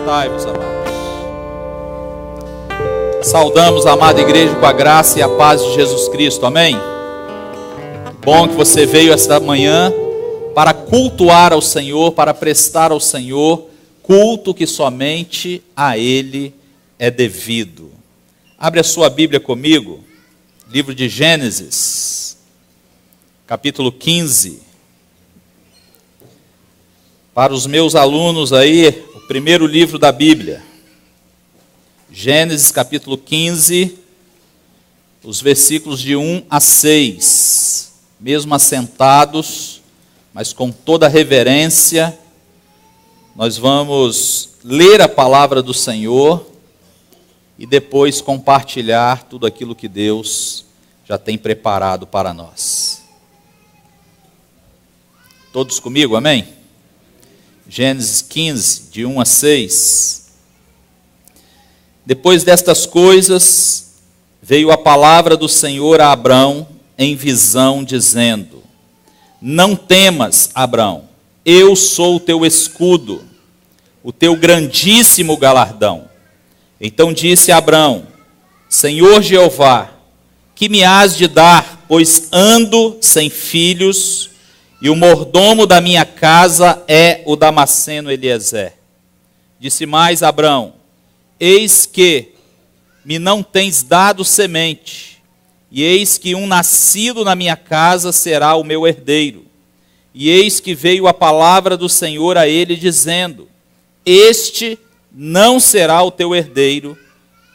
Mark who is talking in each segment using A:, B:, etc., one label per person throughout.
A: Sentai-vos, amados. Saudamos a amada igreja com a graça e a paz de Jesus Cristo, amém? Bom que você veio esta manhã para cultuar ao Senhor, para prestar ao Senhor culto que somente a Ele é devido. Abre a sua Bíblia comigo, livro de Gênesis, capítulo 15. Para os meus alunos aí, o primeiro livro da Bíblia. Gênesis capítulo 15, os versículos de 1 a 6. Mesmo assentados, mas com toda a reverência, nós vamos ler a palavra do Senhor e depois compartilhar tudo aquilo que Deus já tem preparado para nós. Todos comigo, amém? Gênesis 15, de 1 a 6. Depois destas coisas, veio a palavra do Senhor a Abrão em visão, dizendo: Não temas, Abrão, eu sou o teu escudo, o teu grandíssimo galardão. Então disse Abrão: Senhor Jeová, que me hás de dar, pois ando sem filhos, e o mordomo da minha casa é o Damasceno Eliezer. Disse mais Abrão: Eis que me não tens dado semente, e eis que um nascido na minha casa será o meu herdeiro. E eis que veio a palavra do Senhor a ele, dizendo: Este não será o teu herdeiro,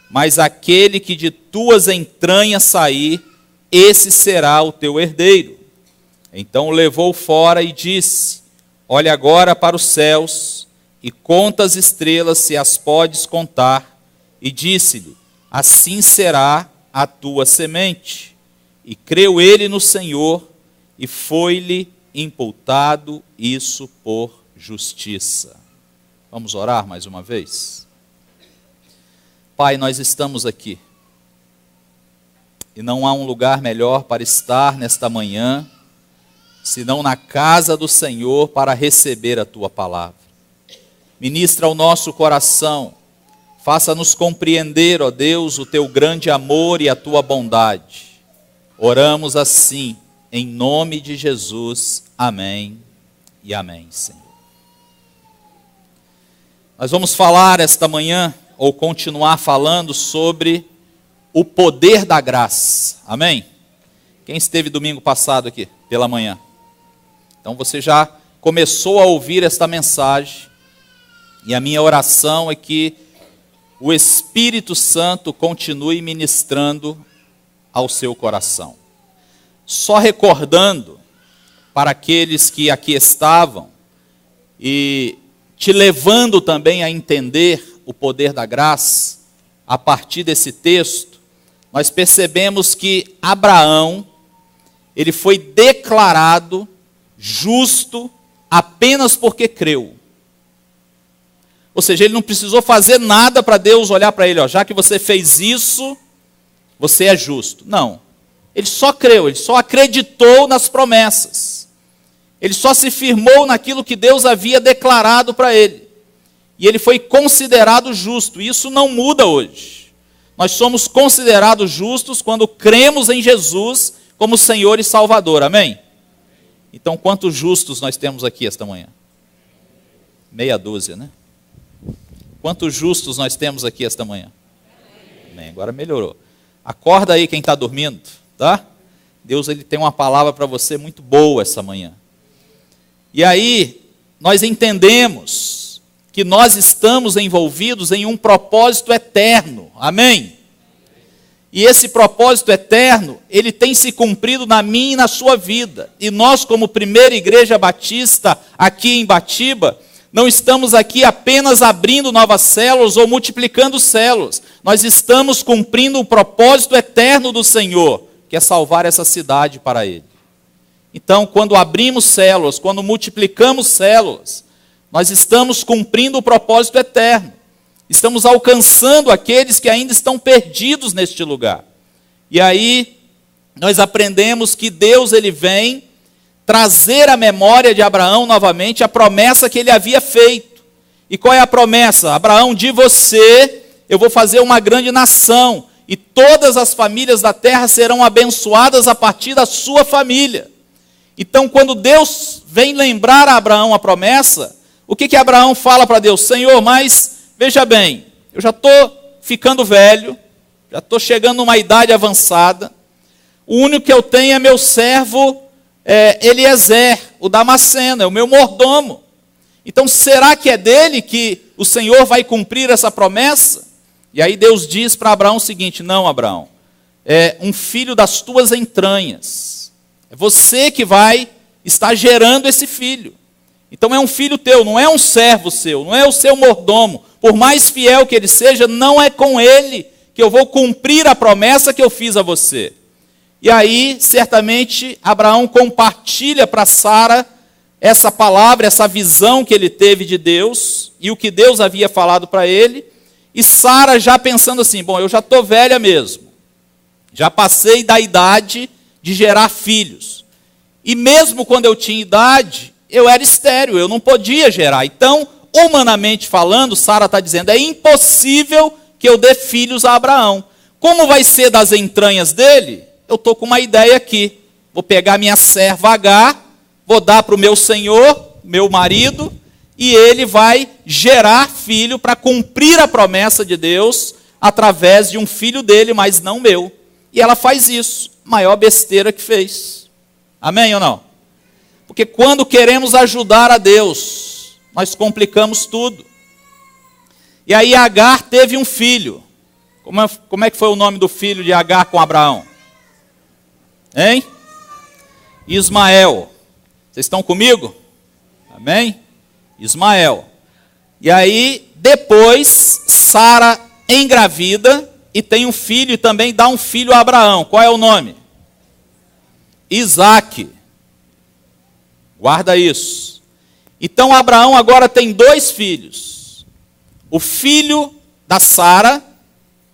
A: mas aquele que de tuas entranhas sair, esse será o teu herdeiro. Então o levou fora e disse: Olha agora para os céus, e conta as estrelas, se as podes contar. E disse-lhe: Assim será a tua semente. E creu ele no Senhor, e foi-lhe imputado isso por justiça. Vamos orar mais uma vez? Pai, nós estamos aqui, e não há um lugar melhor para estar nesta manhã, senão na casa do Senhor, para receber a tua palavra. Ministra ao nosso coração, faça-nos compreender, ó Deus, o teu grande amor e a tua bondade. Oramos assim, em nome de Jesus. Amém e amém, Senhor. Nós vamos falar esta manhã, ou continuar falando sobre o poder da graça. Amém? Quem esteve domingo passado aqui, pela manhã? Então você já começou a ouvir esta mensagem, e a minha oração é que o Espírito Santo continue ministrando ao seu coração. Só recordando para aqueles que aqui estavam, e te levando também a entender o poder da graça, a partir desse texto, nós percebemos que Abraão, ele foi declarado justo apenas porque creu. Ou seja, ele não precisou fazer nada para Deus olhar para ele, ó, já que você fez isso, você é justo. Não, ele só creu, ele só acreditou nas promessas. Ele só se firmou naquilo que Deus havia declarado para ele. E ele foi considerado justo. Isso não muda hoje. Nós somos considerados justos quando cremos em Jesus como Senhor e Salvador. Amém? Então, quantos justos nós temos aqui esta manhã? Meia dúzia, né? Quantos justos nós temos aqui esta manhã? Amém. Agora melhorou. Acorda aí quem está dormindo, tá? Deus, ele tem uma palavra para você muito boa essa manhã. E aí, nós entendemos que nós estamos envolvidos em um propósito eterno. Amém? E esse propósito eterno, ele tem se cumprido na minha e na sua vida. E nós, como primeira igreja batista aqui em Batiba, não estamos aqui apenas abrindo novas células ou multiplicando células. Nós estamos cumprindo o propósito eterno do Senhor, que é salvar essa cidade para Ele. Então, quando abrimos células, quando multiplicamos células, nós estamos cumprindo o propósito eterno. Estamos alcançando aqueles que ainda estão perdidos neste lugar. E aí, nós aprendemos que Deus, ele vem trazer à memória de Abraão novamente a promessa que ele havia feito. E qual é a promessa? Abraão, de você eu vou fazer uma grande nação, e todas as famílias da terra serão abençoadas a partir da sua família. Então, quando Deus vem lembrar a Abraão a promessa, o que Abraão fala para Deus? Senhor, mas veja bem, eu já estou ficando velho, já estou chegando numa idade avançada, o único que eu tenho é meu servo Eliezer, o Damasceno, é o meu mordomo. Então, será que é dele que o Senhor vai cumprir essa promessa? E aí Deus diz para Abraão o seguinte: não, Abraão, é um filho das tuas entranhas. É você que vai estar gerando esse filho. Então é um filho teu, não é um servo seu, não é o seu mordomo. Por mais fiel que ele seja, não é com ele que eu vou cumprir a promessa que eu fiz a você. E aí, certamente, Abraão compartilha para Sara essa palavra, essa visão que ele teve de Deus e o que Deus havia falado para ele. E Sara já pensando assim, bom, eu já estou velha mesmo, já passei da idade de gerar filhos. E mesmo quando eu tinha idade, eu era estéril, eu não podia gerar. Então, humanamente falando, Sara está dizendo, é impossível que eu dê filhos a Abraão. Como vai ser das entranhas dele? Eu estou com uma ideia aqui. Vou pegar minha serva Agar, vou dar para o meu senhor, meu marido, e ele vai gerar filho para cumprir a promessa de Deus através de um filho dele, mas não meu. E ela faz isso, maior besteira que fez. Amém ou não? Porque quando queremos ajudar a Deus, nós complicamos tudo. E aí Agar teve um filho. Como é que foi o nome do filho de Agar com Abraão? Hein? Ismael. Vocês estão comigo? Amém? Ismael. E aí, depois, Sara engravida e tem um filho e também dá um filho a Abraão. Qual é o nome? Isaque. Guarda isso. Então, Abraão agora tem 2 filhos. O filho da Sara,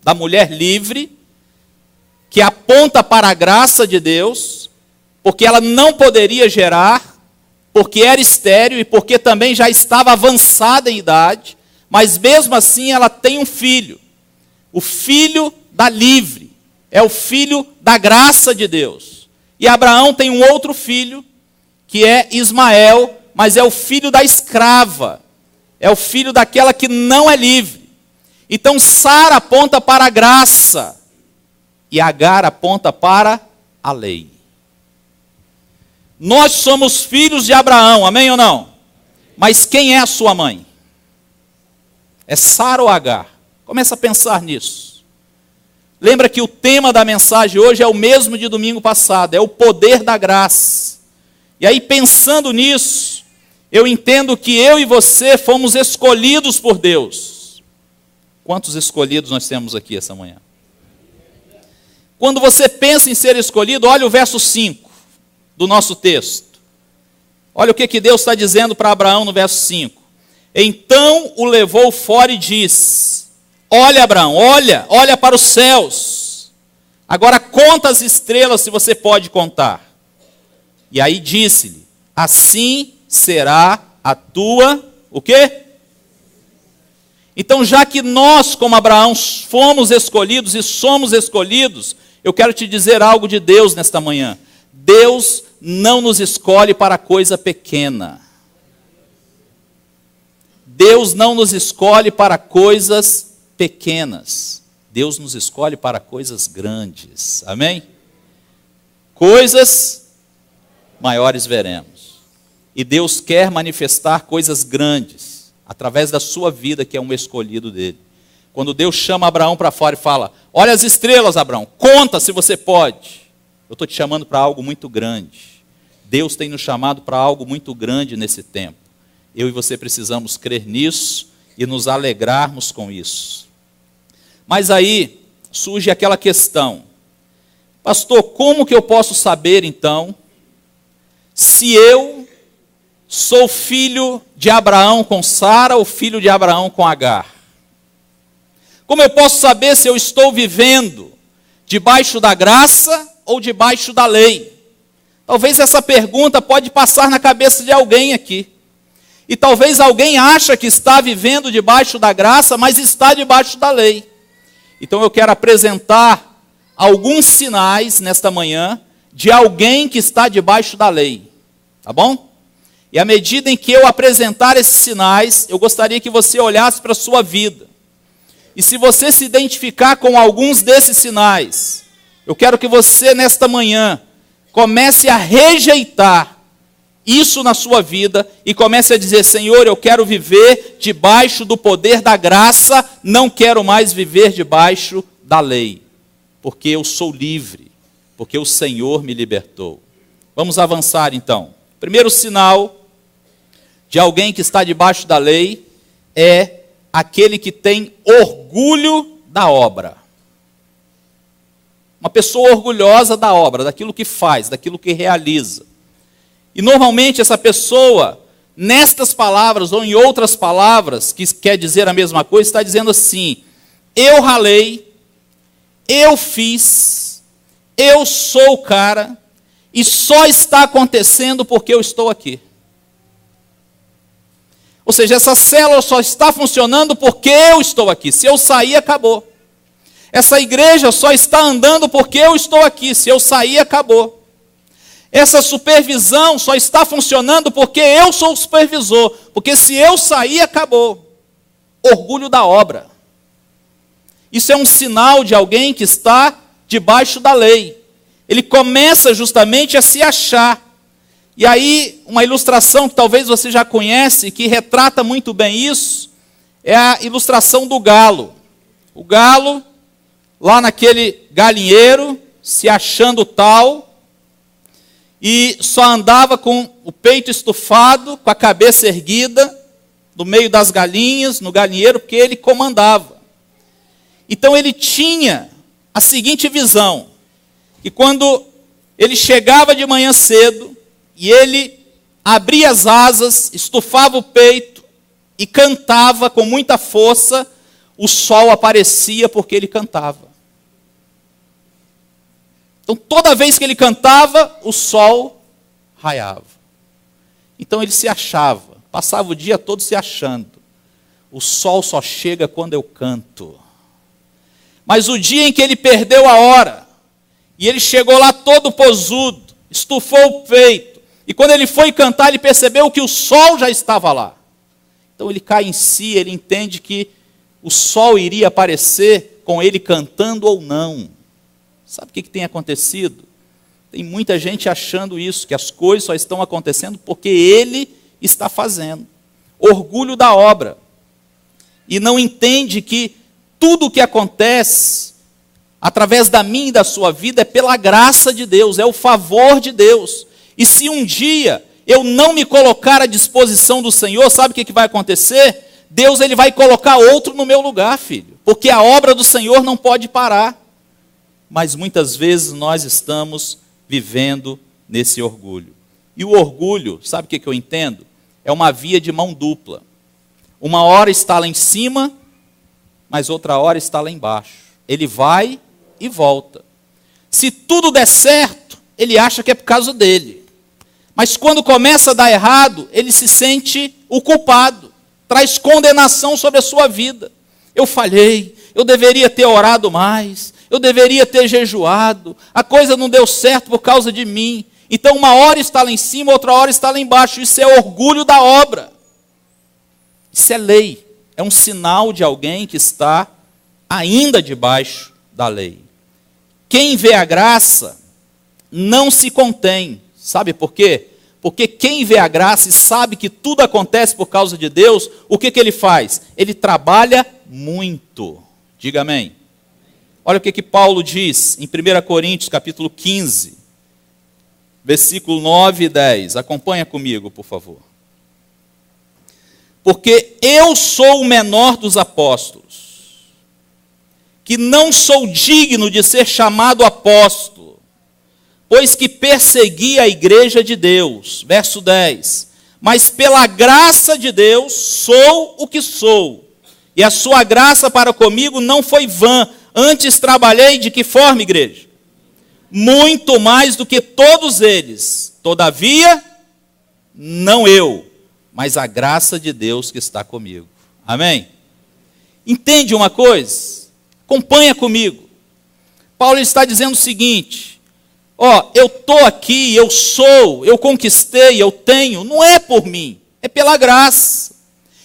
A: da mulher livre, que aponta para a graça de Deus, porque ela não poderia gerar, porque era estéril e porque também já estava avançada em idade, mas mesmo assim ela tem um filho. O filho da livre, é o filho da graça de Deus. E Abraão tem um outro filho, que é Ismael, mas é o filho da escrava, é o filho daquela que não é livre. Então Sara aponta para a graça, e Agar aponta para a lei. Nós somos filhos de Abraão, amém ou não? Mas quem é a sua mãe? É Sara ou Agar? Começa a pensar nisso. Lembra que o tema da mensagem hoje é o mesmo de domingo passado, é o poder da graça. E aí, pensando nisso, eu entendo que eu e você fomos escolhidos por Deus. Quantos escolhidos nós temos aqui essa manhã? Quando você pensa em ser escolhido, olha o verso 5 do nosso texto. Olha o que Deus está dizendo para Abraão no verso 5. Então o levou fora e diz: olha, Abraão, olha para os céus. Agora conta as estrelas se você pode contar. E aí disse-lhe: assim será a tua, o quê? Então, já que nós, como Abraão, fomos escolhidos e somos escolhidos, eu quero te dizer algo de Deus nesta manhã. Deus não nos escolhe para coisa pequena. Deus não nos escolhe para coisas pequenas. Deus nos escolhe para coisas grandes. Amém? Coisas maiores veremos. E Deus quer manifestar coisas grandes através da sua vida, que é um escolhido dele. Quando Deus chama Abraão para fora e fala: olha as estrelas, Abraão, conta se você pode. Eu estou te chamando para algo muito grande. Deus tem nos chamado para algo muito grande nesse tempo. Eu e você precisamos crer nisso e nos alegrarmos com isso. Mas aí surge aquela questão: pastor, como que eu posso saber então se eu sou filho de Abraão com Sara ou filho de Abraão com Agar? Como eu posso saber se eu estou vivendo debaixo da graça ou debaixo da lei? Talvez essa pergunta pode passar na cabeça de alguém aqui. E talvez alguém ache que está vivendo debaixo da graça, mas está debaixo da lei. Então eu quero apresentar alguns sinais nesta manhã de alguém que está debaixo da lei. Tá bom? E à medida em que eu apresentar esses sinais, eu gostaria que você olhasse para a sua vida. E se você se identificar com alguns desses sinais, eu quero que você nesta manhã comece a rejeitar isso na sua vida e comece a dizer: Senhor, eu quero viver debaixo do poder da graça, não quero mais viver debaixo da lei, porque eu sou livre, porque o Senhor me libertou. Vamos avançar então. Primeiro sinal de alguém que está debaixo da lei é aquele que tem orgulho da obra. Uma pessoa orgulhosa da obra, daquilo que faz, daquilo que realiza. E normalmente essa pessoa, nestas palavras ou em outras palavras, que quer dizer a mesma coisa, está dizendo assim: eu ralei, eu fiz, eu sou o cara, e só está acontecendo porque eu estou aqui. Ou seja, essa célula só está funcionando porque eu estou aqui. Se eu sair, acabou. Essa igreja só está andando porque eu estou aqui. Se eu sair, acabou. Essa supervisão só está funcionando porque eu sou o supervisor. Porque se eu sair, acabou. Orgulho da obra. Isso é um sinal de alguém que está debaixo da lei. Ele começa justamente a se achar. E aí, uma ilustração que talvez você já conhece, que retrata muito bem isso, é a ilustração do galo. O galo, lá naquele galinheiro, se achando tal, e só andava com o peito estufado, com a cabeça erguida, no meio das galinhas, no galinheiro, porque ele comandava. Então ele tinha a seguinte visão, que quando ele chegava de manhã cedo, e ele abria as asas, estufava o peito e cantava com muita força, o sol aparecia porque ele cantava. Então toda vez que ele cantava, o sol raiava. Então ele se achava, passava o dia todo se achando. O sol só chega quando eu canto. Mas o dia em que ele perdeu a hora, e ele chegou lá todo posudo, estufou o peito, e quando ele foi cantar, ele percebeu que o sol já estava lá. Então ele cai em si, ele entende que o sol iria aparecer com ele cantando ou não. Sabe o que tem acontecido? Tem muita gente achando isso, que as coisas só estão acontecendo porque ele está fazendo. Orgulho da obra. E não entende que tudo o que acontece através da minha e da sua vida é pela graça de Deus, é o favor de Deus. E se um dia eu não me colocar à disposição do Senhor, sabe o que vai acontecer? Deus ele vai colocar outro no meu lugar, filho. Porque a obra do Senhor não pode parar. Mas muitas vezes nós estamos vivendo nesse orgulho. E o orgulho, sabe o que eu entendo? É uma via de mão dupla. Uma hora está lá em cima, mas outra hora está lá embaixo. Ele vai e volta. Se tudo der certo, ele acha que é por causa dele. Mas quando começa a dar errado, ele se sente o culpado. Traz condenação sobre a sua vida. Eu falhei, eu deveria ter orado mais, eu deveria ter jejuado, a coisa não deu certo por causa de mim. Então uma hora está lá em cima, outra hora está lá embaixo. Isso é orgulho da obra. Isso é lei. É um sinal de alguém que está ainda debaixo da lei. Quem vê a graça não se contém. Sabe por quê? Porque quem vê a graça e sabe que tudo acontece por causa de Deus, o que ele faz? Ele trabalha muito. Diga amém. Olha o que Paulo diz em 1 Coríntios, capítulo 15, versículo 9 e 10. Acompanha comigo, por favor. Porque eu sou o menor dos apóstolos, que não sou digno de ser chamado apóstolo, pois que persegui a igreja de Deus. Verso 10. Mas pela graça de Deus sou o que sou, e a sua graça para comigo não foi vã. Antes trabalhei de que forma, igreja? Muito mais do que todos eles. Todavia, não eu, mas a graça de Deus que está comigo. Amém? Entende uma coisa? Acompanha comigo. Paulo está dizendo o seguinte: eu estou aqui, eu sou, eu conquistei, eu tenho, não é por mim, é pela graça.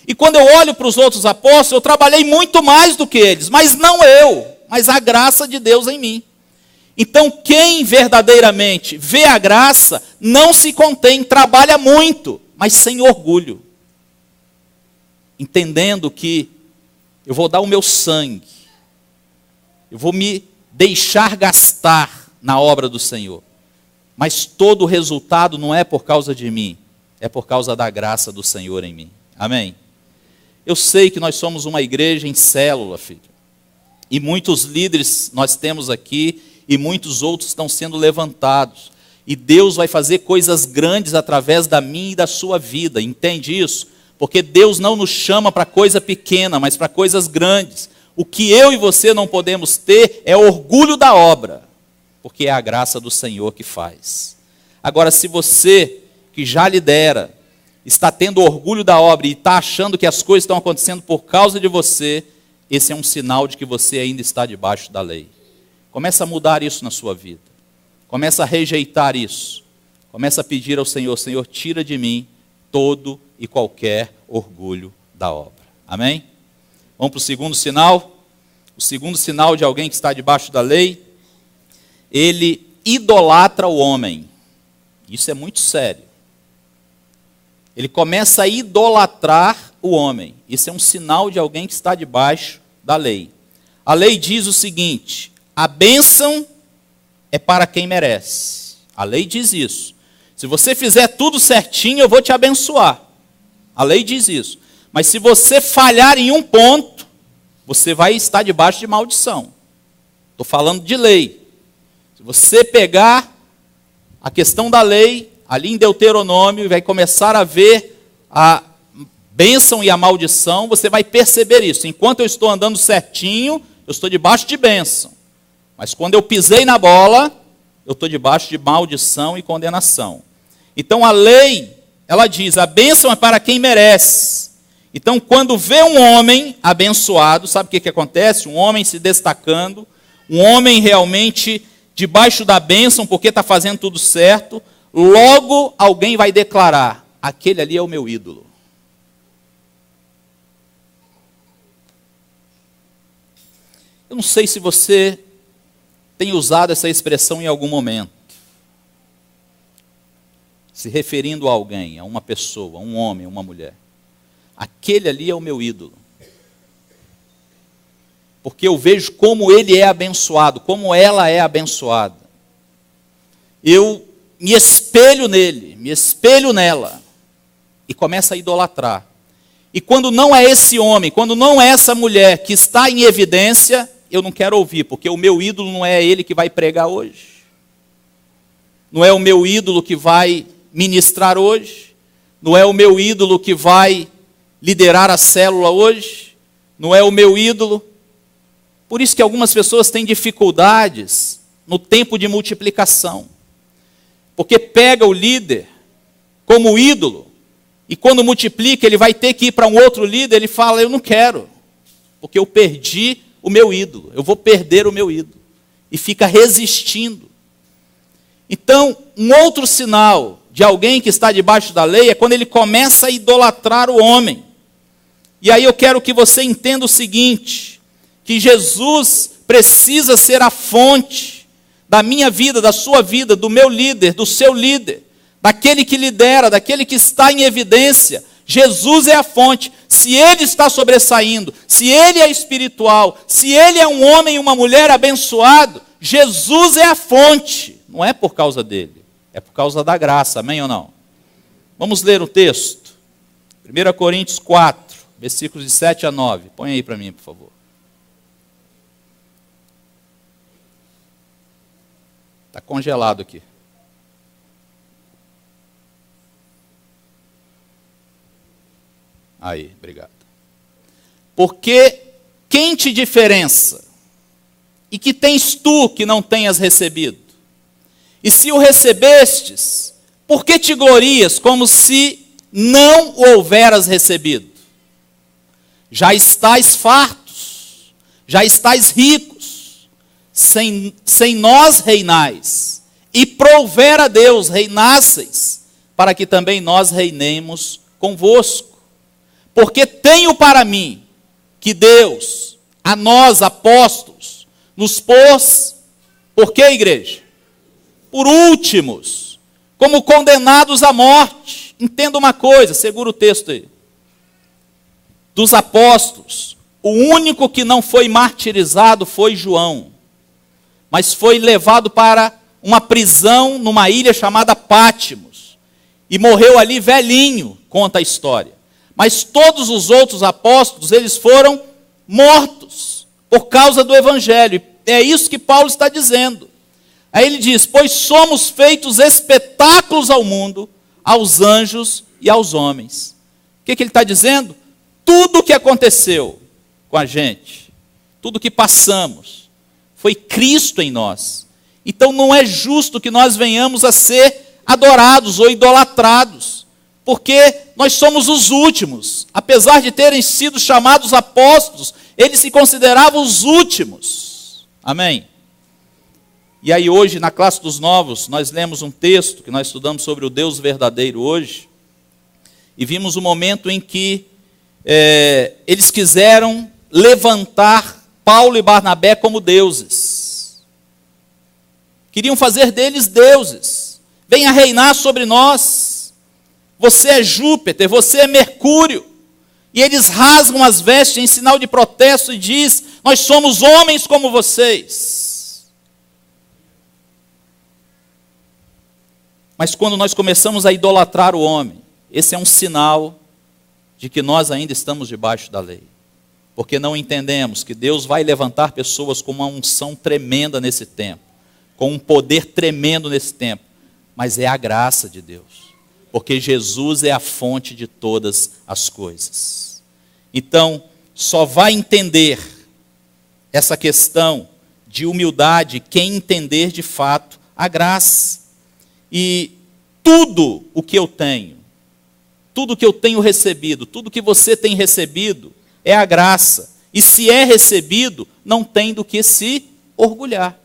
A: E quando eu olho para os outros apóstolos, eu trabalhei muito mais do que eles, mas não eu, mas a graça de Deus em mim. Então, quem verdadeiramente vê a graça, não se contém, trabalha muito, mas sem orgulho. Entendendo que eu vou dar o meu sangue, eu vou me deixar gastar na obra do Senhor. Mas todo o resultado não é por causa de mim, é por causa da graça do Senhor em mim. Amém? Eu sei que nós somos uma igreja em célula, filho. E muitos líderes nós temos aqui, e muitos outros estão sendo levantados. E Deus vai fazer coisas grandes através da minha e da sua vida. Entende isso? Porque Deus não nos chama para coisa pequena, mas para coisas grandes. O que eu e você não podemos ter é orgulho da obra, porque é a graça do Senhor que faz. Agora, se você, que já lidera, está tendo orgulho da obra e está achando que as coisas estão acontecendo por causa de você, esse é um sinal de que você ainda está debaixo da lei. Começa a mudar isso na sua vida. Começa a rejeitar isso. Começa a pedir ao Senhor: Senhor, tira de mim todo e qualquer orgulho da obra. Amém? Vamos para o segundo sinal. O segundo sinal de alguém que está debaixo da lei: ele idolatra o homem. Isso é muito sério. Ele começa a idolatrar o homem. Isso é um sinal de alguém que está debaixo da lei. A lei diz o seguinte: a bênção é para quem merece. A lei diz isso. Se você fizer tudo certinho, eu vou te abençoar. A lei diz isso. Mas se você falhar em um ponto, você vai estar debaixo de maldição. Estou falando de lei. Se você pegar a questão da lei, ali em Deuteronômio, vai começar a ver a bênção e a maldição, você vai perceber isso. Enquanto eu estou andando certinho, eu estou debaixo de bênção. Mas quando eu pisei na bola, eu estou debaixo de maldição e condenação. Então a lei, ela diz: a bênção é para quem merece. Então quando vê um homem abençoado, sabe o que acontece? Um homem se destacando, um homem realmente debaixo da bênção porque está fazendo tudo certo, logo alguém vai declarar: aquele ali é o meu ídolo. Eu não sei se você tem usado essa expressão em algum momento, se referindo a alguém, a uma pessoa, a um homem, a uma mulher. Aquele ali é o meu ídolo. Porque eu vejo como ele é abençoado, como ela é abençoada. Eu me espelho nele, me espelho nela, e começo a idolatrar. E quando não é esse homem, quando não é essa mulher que está em evidência, eu não quero ouvir, porque o meu ídolo não é ele que vai pregar hoje. Não é o meu ídolo que vai ministrar hoje. Não é o meu ídolo que vai liderar a célula hoje. Não é o meu ídolo. Por isso que algumas pessoas têm dificuldades no tempo de multiplicação. Porque pega o líder como ídolo, e quando multiplica, ele vai ter que ir para um outro líder, ele fala: eu não quero, porque eu perdi o meu ídolo, eu vou perder o meu ídolo. E fica resistindo. Então, um outro sinal de alguém que está debaixo da lei é quando ele começa a idolatrar o homem. E aí eu quero que você entenda o seguinte: que Jesus precisa ser a fonte da minha vida, da sua vida, do meu líder, do seu líder, daquele que lidera, daquele que está em evidência. Jesus é a fonte. Se ele está sobressaindo, se ele é espiritual, se ele é um homem e uma mulher abençoado, Jesus é a fonte. Não é por causa dele, é por causa da graça, amém ou não? Vamos ler o texto. 1 Coríntios 4, versículos de 7 a 9. Põe aí para mim, por favor. Está congelado aqui. Aí, obrigado. Porque quem te diferença? E que tens tu que não tenhas recebido? E se o recebestes, por que te glorias como se não o houveras recebido. Já estáis fartos, já estáis ricos, sem nós reinais, e prouver a Deus reinasseis, para que também nós reinemos convosco. Porque tenho para mim que Deus, a nós apóstolos, nos pôs, por quê, igreja? Por últimos, como condenados à morte. Entenda uma coisa, segura o texto aí. Dos apóstolos, o único que não foi martirizado foi João, mas foi levado para uma prisão numa ilha chamada Pátimos, e morreu ali velhinho, conta a história. Mas todos os outros apóstolos, eles foram mortos por causa do evangelho. É isso que Paulo está dizendo. Aí ele diz: pois somos feitos espetáculos ao mundo, aos anjos e aos homens. O que ele está dizendo? Tudo o que aconteceu com a gente, tudo que passamos, foi Cristo em nós. Então não é justo que nós venhamos a ser adorados ou idolatrados, porque nós somos os últimos. Apesar de terem sido chamados apóstolos, eles se consideravam os últimos. Amém? E aí hoje, na classe dos novos, nós lemos um texto que nós estudamos sobre o Deus verdadeiro hoje, e vimos o momento em que eles quiseram levantar Paulo e Barnabé como deuses. Queriam fazer deles deuses. Venha reinar sobre nós. Você é Júpiter, você é Mercúrio. E eles rasgam as vestes em sinal de protesto e diz: nós somos homens como vocês. Mas quando nós começamos a idolatrar o homem, esse é um sinal de que nós ainda estamos debaixo da lei. Porque não entendemos que Deus vai levantar pessoas com uma unção tremenda nesse tempo, com um poder tremendo nesse tempo, mas é a graça de Deus, porque Jesus é a fonte de todas as coisas. Então, só vai entender essa questão de humildade quem entender de fato a graça. E tudo o que eu tenho, tudo que eu tenho recebido, tudo que você tem recebido, é a graça. E se é recebido, não tem do que se orgulhar.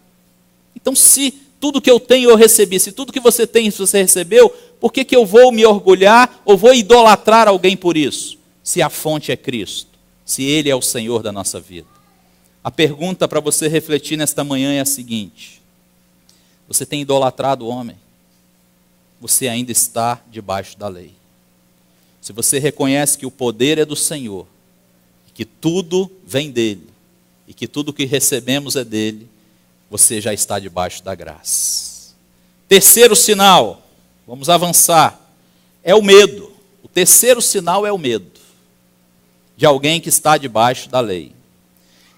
A: Então, se tudo que eu tenho eu recebi, se tudo que você tem você recebeu, por que eu vou me orgulhar ou vou idolatrar alguém por isso? Se a fonte é Cristo, se Ele é o Senhor da nossa vida. A pergunta para você refletir nesta manhã é a seguinte: você tem idolatrado o homem? Você ainda está debaixo da lei. Se você reconhece que o poder é do Senhor, que tudo vem dele, e que tudo que recebemos é dele, você já está debaixo da graça. Terceiro sinal, vamos avançar, é o medo. O terceiro sinal é o medo de alguém que está debaixo da lei.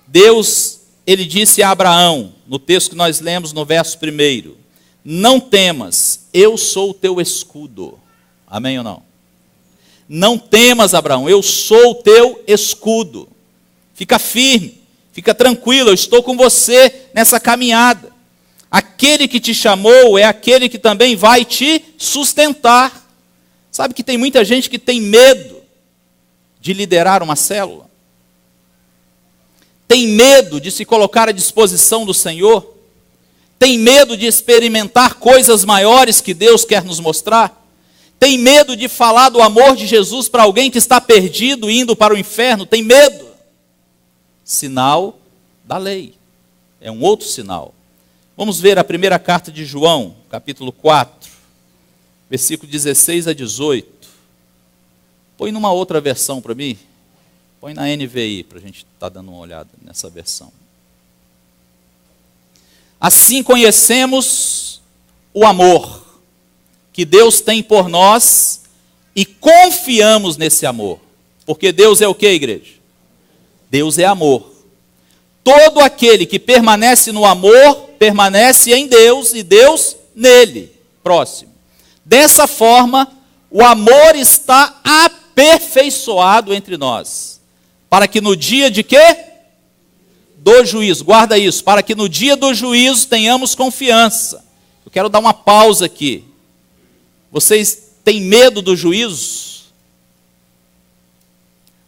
A: Deus, ele disse a Abraão, no texto que nós lemos no verso 1, não temas, eu sou o teu escudo. Amém ou não? Não temas, Abraão, eu sou o teu escudo. Fica firme, fica tranquilo, eu estou com você nessa caminhada. Aquele que te chamou é aquele que também vai te sustentar. Sabe que tem muita gente que tem medo de liderar uma célula? Tem medo de se colocar à disposição do Senhor? Tem medo de experimentar coisas maiores que Deus quer nos mostrar? Tem medo de falar do amor de Jesus para alguém que está perdido, indo para o inferno? Tem medo? Sinal da lei. É um outro sinal. Vamos ver a primeira carta de João, capítulo 4, versículo 16 a 18. Põe numa outra versão para mim. Põe na NVI, para a gente estar dando uma olhada nessa versão. Assim conhecemos o amor que Deus tem por nós e confiamos nesse amor. Porque Deus é o que, igreja? Deus é amor. Todo aquele que permanece no amor, permanece em Deus e Deus nele. Próximo. Dessa forma, o amor está aperfeiçoado entre nós. Para que no dia de quê? Do juízo, guarda isso, para que no dia do juízo tenhamos confiança. Eu quero dar uma pausa aqui. Vocês têm medo do juízo?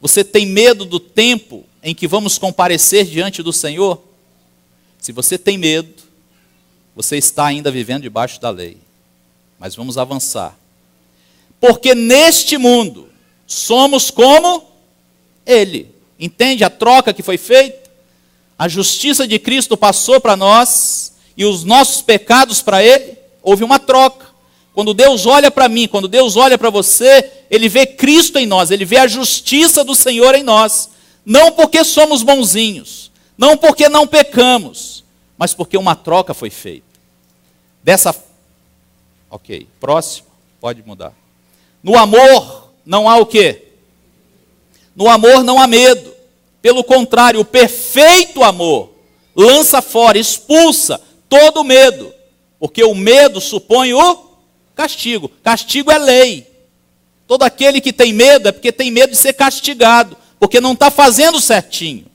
A: Você tem medo do tempo em que vamos comparecer diante do Senhor? Se você tem medo, você está ainda vivendo debaixo da lei. Mas vamos avançar. Porque neste mundo somos como Ele. Entende a troca que foi feita? A justiça de Cristo passou para nós e os nossos pecados para Ele. Houve uma troca. Quando Deus olha para mim, quando Deus olha para você, Ele vê Cristo em nós, Ele vê a justiça do Senhor em nós. Não porque somos bonzinhos, não porque não pecamos, mas porque uma troca foi feita. Ok, próximo, pode mudar. No amor não há o quê? No amor não há medo. Pelo contrário, o perfeito amor lança fora, expulsa todo medo. Porque o medo supõe o castigo. Castigo é lei. Todo aquele que tem medo é porque tem medo de ser castigado, porque não está fazendo certinho.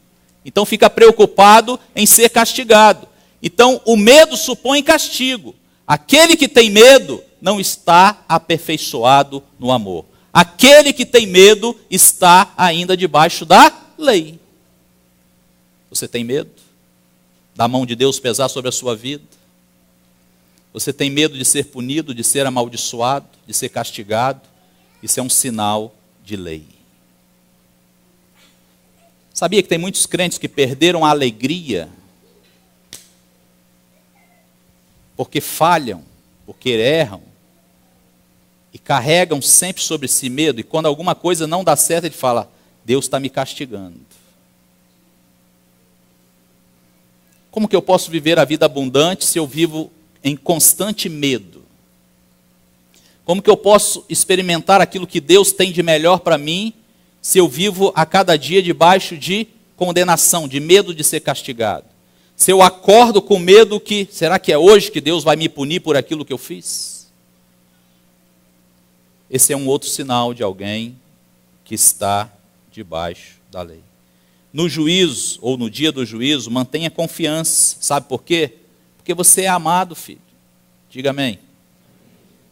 A: Então fica preocupado em ser castigado. Então o medo supõe castigo. Aquele que tem medo não está aperfeiçoado no amor. Aquele que tem medo está ainda debaixo da lei. Você tem medo da mão de Deus pesar sobre a sua vida? Você tem medo de ser punido, de ser amaldiçoado, de ser castigado? Isso é um sinal de lei. Sabia que tem muitos crentes que perderam a alegria porque falham, porque erram e carregam sempre sobre si medo, e quando alguma coisa não dá certo, ele fala: Deus está me castigando. Como que eu posso viver a vida abundante se eu vivo em constante medo? Como que eu posso experimentar aquilo que Deus tem de melhor para mim se eu vivo a cada dia debaixo de condenação, de medo de ser castigado? Se eu acordo com medo que, será que é hoje que Deus vai me punir por aquilo que eu fiz? Esse é um outro sinal de alguém que está debaixo da lei. No juízo, ou no dia do juízo, mantenha confiança. Sabe por quê? Porque você é amado, filho. Diga amém.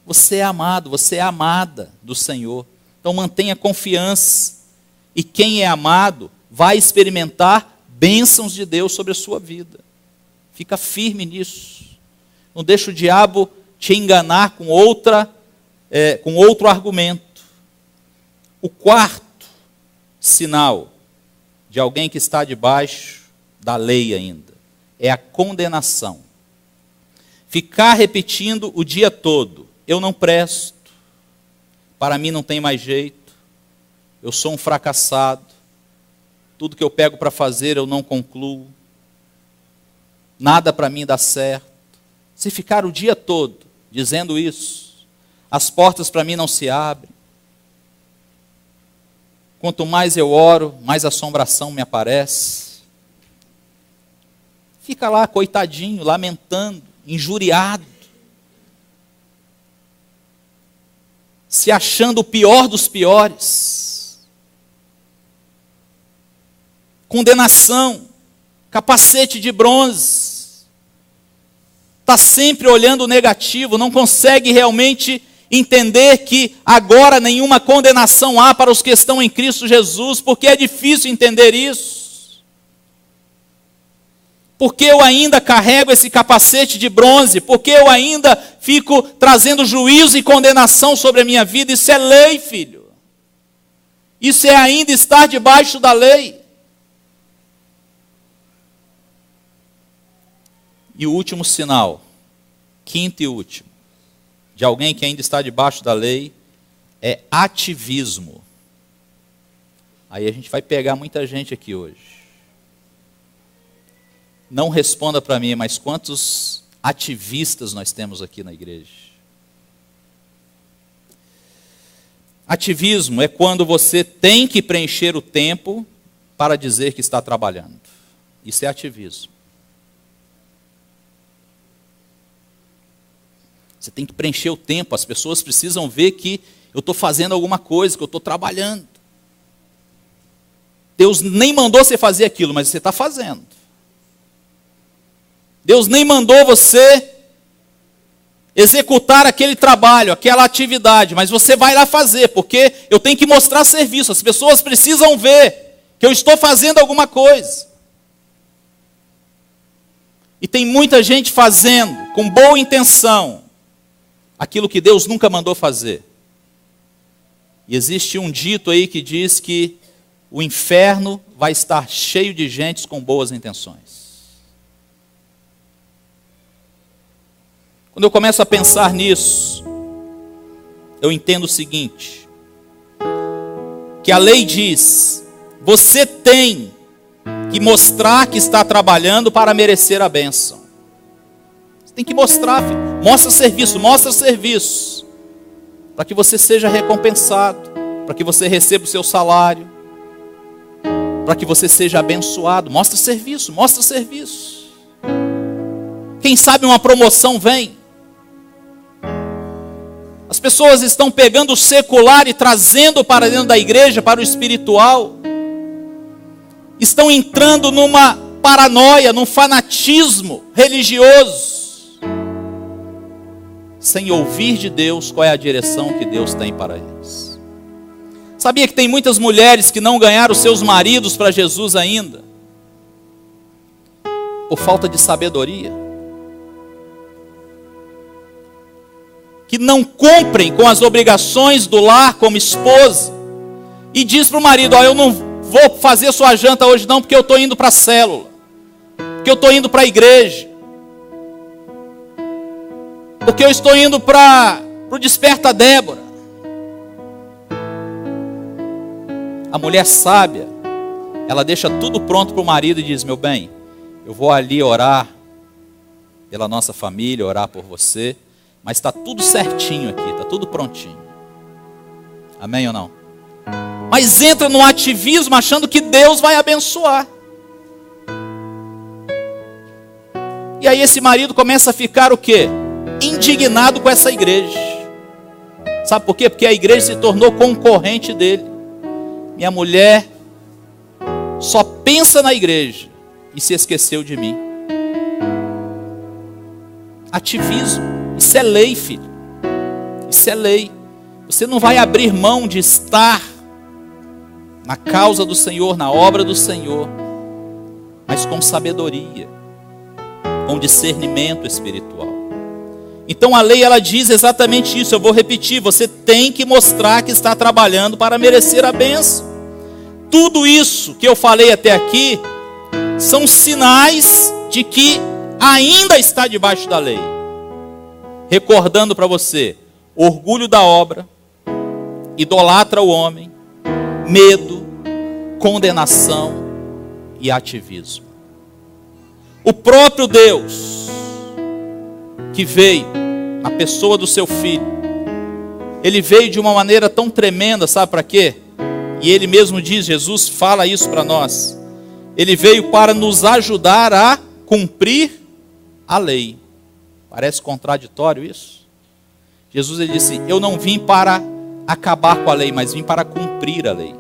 A: Você é amado, você é amada do Senhor. Então mantenha confiança. E quem é amado vai experimentar bênçãos de Deus sobre a sua vida. Fica firme nisso. Não deixa o diabo te enganar com outro argumento. O quarto sinal de alguém que está debaixo da lei ainda é a condenação. Ficar repetindo o dia todo: eu não presto, para mim não tem mais jeito, eu sou um fracassado, tudo que eu pego para fazer eu não concluo, nada para mim dá certo. Se ficar o dia todo dizendo isso, as portas para mim não se abrem. Quanto mais eu oro, mais assombração me aparece. Fica lá, coitadinho, lamentando, injuriado, se achando o pior dos piores. Condenação, capacete de bronze. Está sempre olhando o negativo, não consegue realmente entender que agora nenhuma condenação há para os que estão em Cristo Jesus, porque é difícil entender isso. Porque eu ainda carrego esse capacete de bronze, porque eu ainda fico trazendo juízo e condenação sobre a minha vida. Isso é lei, filho. Isso é ainda estar debaixo da lei. E o último sinal, quinto e último, de alguém que ainda está debaixo da lei, é ativismo. Aí a gente vai pegar muita gente aqui hoje. Não responda para mim, mas quantos ativistas nós temos aqui na igreja? Ativismo é quando você tem que preencher o tempo para dizer que está trabalhando. Isso é ativismo. Você tem que preencher o tempo, as pessoas precisam ver que eu estou fazendo alguma coisa, que eu estou trabalhando. Deus nem mandou você fazer aquilo, mas você está fazendo. Deus nem mandou você executar aquele trabalho, aquela atividade, mas você vai lá fazer, porque eu tenho que mostrar serviço. As pessoas precisam ver que eu estou fazendo alguma coisa. E tem muita gente fazendo, com boa intenção, aquilo que Deus nunca mandou fazer. E existe um dito aí que diz que o inferno vai estar cheio de gente com boas intenções. Quando eu começo a pensar nisso, eu entendo o seguinte, que a lei diz, você tem que mostrar que está trabalhando para merecer a bênção. Você tem que mostrar, filho. Mostra serviço, para que você seja recompensado, para que você receba o seu salário, para que você seja abençoado. Mostra serviço. Quem sabe uma promoção vem. As pessoas estão pegando o secular e trazendo para dentro da igreja, para o espiritual. Estão entrando numa paranoia, num fanatismo religioso, sem ouvir de Deus qual é a direção que Deus tem para eles. Sabia que tem muitas mulheres que não ganharam seus maridos para Jesus ainda? Por falta de sabedoria. Que não cumprem com as obrigações do lar como esposa. E diz para o marido, eu não vou fazer sua janta hoje não, porque eu estou indo para a célula. Porque eu estou indo para a igreja. Porque eu estou indo para o Desperta Débora. A mulher sábia, ela deixa tudo pronto para o marido e diz, meu bem, eu vou ali orar pela nossa família, orar por você, mas está tudo certinho aqui, está tudo prontinho. Amém ou não? Mas entra no ativismo achando que Deus vai abençoar. E aí esse marido começa a ficar o quê? Indignado com essa igreja. Sabe por quê? Porque a igreja se tornou concorrente dele. Minha mulher só pensa na igreja e se esqueceu de mim. Ativismo. Isso é lei, filho. Isso é lei. Você não vai abrir mão de estar na causa do Senhor, na obra do Senhor, mas com sabedoria, com discernimento espiritual. Então a lei, ela diz exatamente isso. Eu vou repetir, você tem que mostrar que está trabalhando para merecer a bênção. Tudo isso que eu falei até aqui são sinais de que ainda está debaixo da lei. Recordando para você, orgulho da obra, idolatra o homem, medo, condenação e ativismo. O próprio Deus, que veio na pessoa do seu filho, ele veio de uma maneira tão tremenda, sabe para quê? E ele mesmo diz, Jesus fala isso para nós, ele veio para nos ajudar a cumprir a lei. Parece contraditório isso? Jesus, ele disse, eu não vim para acabar com a lei, mas vim para cumprir a lei.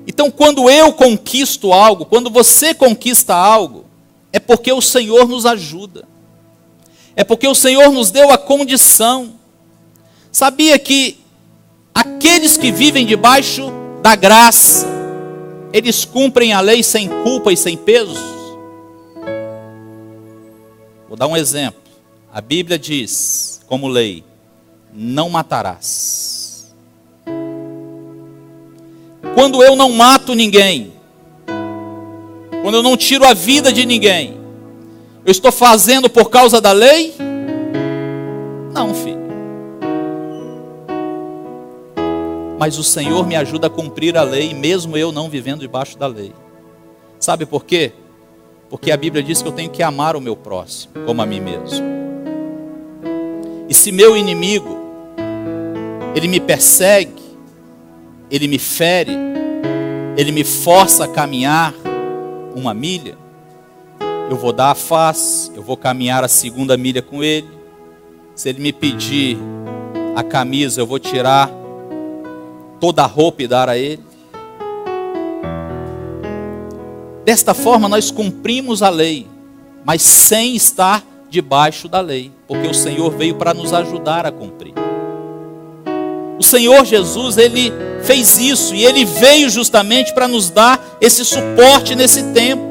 A: Então quando eu conquisto algo, quando você conquista algo, é porque o Senhor nos ajuda. É porque o Senhor nos deu a condição. Sabia que aqueles que vivem debaixo da graça, eles cumprem a lei sem culpa e sem peso? Vou dar um exemplo. A Bíblia diz, como lei, não matarás. Quando eu não mato ninguém, quando eu não tiro a vida de ninguém, eu estou fazendo por causa da lei? Não, filho. Mas o Senhor me ajuda a cumprir a lei, mesmo eu não vivendo debaixo da lei. Sabe por quê? Porque a Bíblia diz que eu tenho que amar o meu próximo, como a mim mesmo. E se meu inimigo, ele me persegue, ele me fere, ele me força a caminhar uma milha, eu vou dar a face, eu vou caminhar a segunda milha com ele. Se ele me pedir a camisa, eu vou tirar toda a roupa e dar a ele. Desta forma nós cumprimos a lei. mas sem estar debaixo da lei, porque o Senhor veio para nos ajudar a cumprir. O Senhor Jesus, Ele fez isso, e Ele veio justamente para nos dar esse suporte nesse tempo.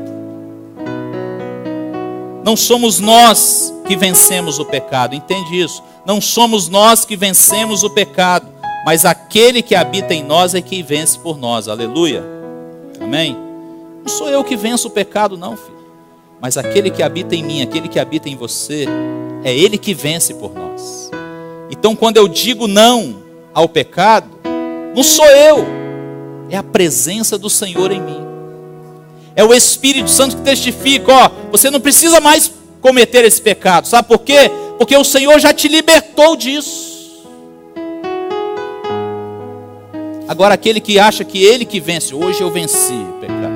A: Não somos nós que vencemos o pecado, entende isso? Não somos nós que vencemos o pecado, mas aquele que habita em nós é que vence por nós, aleluia, amém? Não sou eu que venço o pecado não, filho, mas aquele que habita em mim, aquele que habita em você, é Ele que vence por nós. Então quando eu digo não ao pecado, não sou eu, é a presença do Senhor em mim. É o Espírito Santo que testifica, ó, você não precisa mais cometer esse pecado, sabe por quê? Porque o Senhor já te libertou disso. Agora aquele que acha que ele que vence, hoje eu venci o pecado.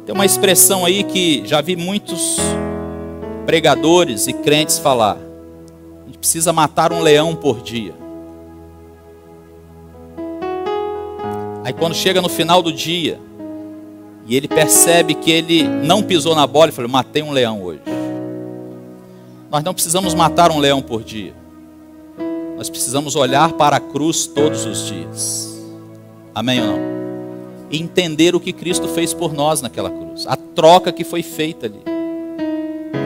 A: Tem uma expressão aí que já vi muitos pregadores e crentes falar: a gente precisa matar um leão por dia. Aí quando chega no final do dia, e ele percebe que ele não pisou na bola, ele fala: matei um leão hoje. Nós não precisamos matar um leão por dia. Nós precisamos olhar para a cruz todos os dias. Amém ou não? E entender o que Cristo fez por nós naquela cruz. A troca que foi feita ali.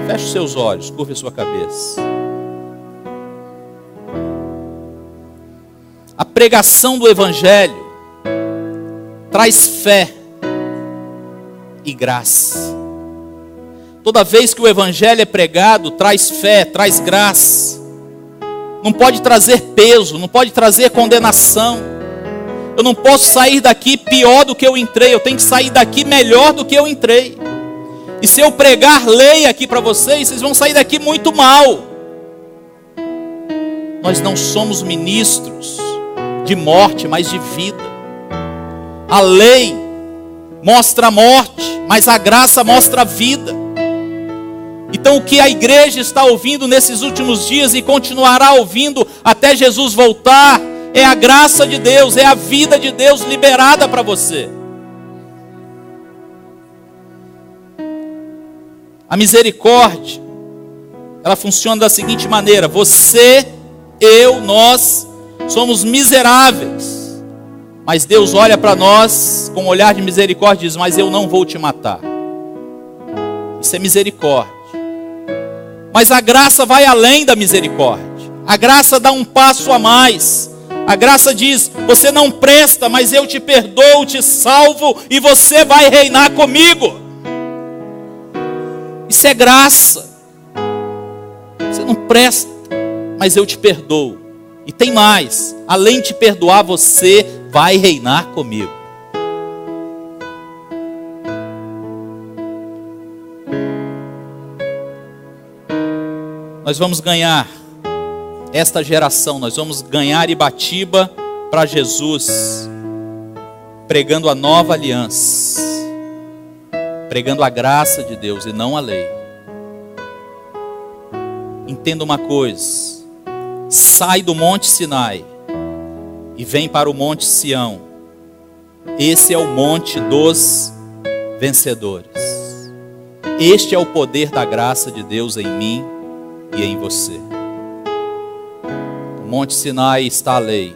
A: Feche os seus olhos, curve a sua cabeça. A pregação do Evangelho traz fé e graça. Toda vez que o Evangelho é pregado, traz fé, traz graça. Não pode trazer peso, não pode trazer condenação. Eu não posso sair daqui pior do que eu entrei, eu tenho que sair daqui melhor do que eu entrei. E se eu pregar lei aqui para vocês, vocês vão sair daqui muito mal. Nós não somos ministros de morte, mas de vida. A lei mostra a morte, mas a graça mostra a vida. Então o que a igreja está ouvindo nesses últimos dias e continuará ouvindo até Jesus voltar, é a graça de Deus, é a vida de Deus liberada para você. A misericórdia, ela funciona da seguinte maneira: você, eu, nós somos miseráveis, mas Deus olha para nós com um olhar de misericórdia e diz: mas eu não vou te matar. Isso é misericórdia. Mas a graça vai além da misericórdia. A graça dá um passo a mais. A graça diz: você não presta, mas eu te perdoo, te salvo e você vai reinar comigo. Isso é graça. Você não presta, mas eu te perdoo. E tem mais: além de te perdoar, você vai reinar comigo. Nós vamos ganhar esta geração, nós vamos ganhar Ibatiba para Jesus, pregando a nova aliança, pregando a graça de Deus e não a lei. Entenda uma coisa: sai do Monte Sinai e vem para o Monte Sião. Esse é o monte dos vencedores. Este é o poder da graça de Deus em mim e em você. No Monte Sinai está a lei,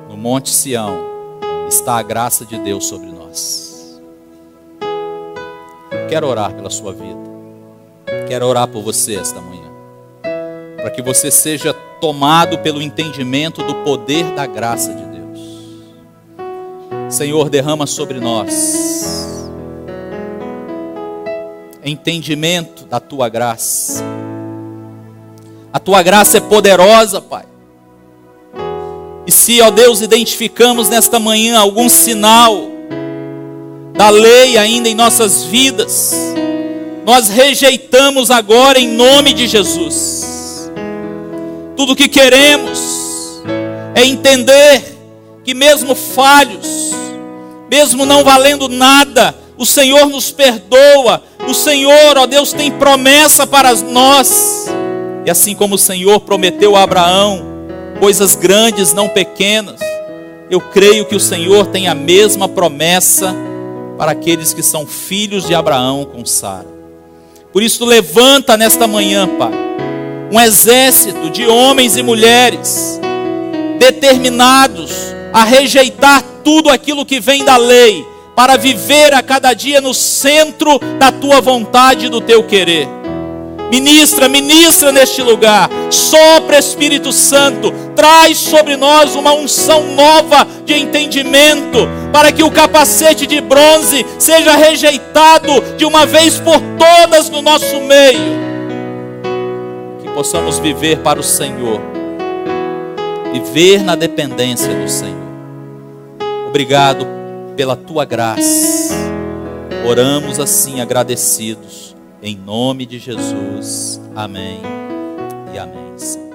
A: no Monte Sião está a graça de Deus sobre nós. Quero orar pela sua vida, quero orar por você esta manhã, para que você seja tomado pelo entendimento do poder da graça de Deus. Senhor, derrama sobre nós entendimento da tua graça. A tua graça é poderosa, Pai. E se, ó Deus, identificamos nesta manhã algum sinal da lei ainda em nossas vidas, nós rejeitamos agora em nome de Jesus. Tudo o que queremos é entender que mesmo falhos, mesmo não valendo nada, o Senhor nos perdoa. O Senhor, ó Deus, tem promessa para nós. E assim como o Senhor prometeu a Abraão coisas grandes, não pequenas, eu creio que o Senhor tem a mesma promessa para aqueles que são filhos de Abraão com Sara. Por isso levanta nesta manhã, Pai, um exército de homens e mulheres determinados a rejeitar tudo aquilo que vem da lei, para viver a cada dia no centro da tua vontade e do teu querer. Ministra neste lugar, sopra Espírito Santo, traz sobre nós uma unção nova de entendimento, para que o capacete de bronze seja rejeitado de uma vez por todas no nosso meio. Que possamos viver para o Senhor, viver na dependência do Senhor. Obrigado pela tua graça. Oramos assim agradecidos. Em nome de Jesus. Amém e amém.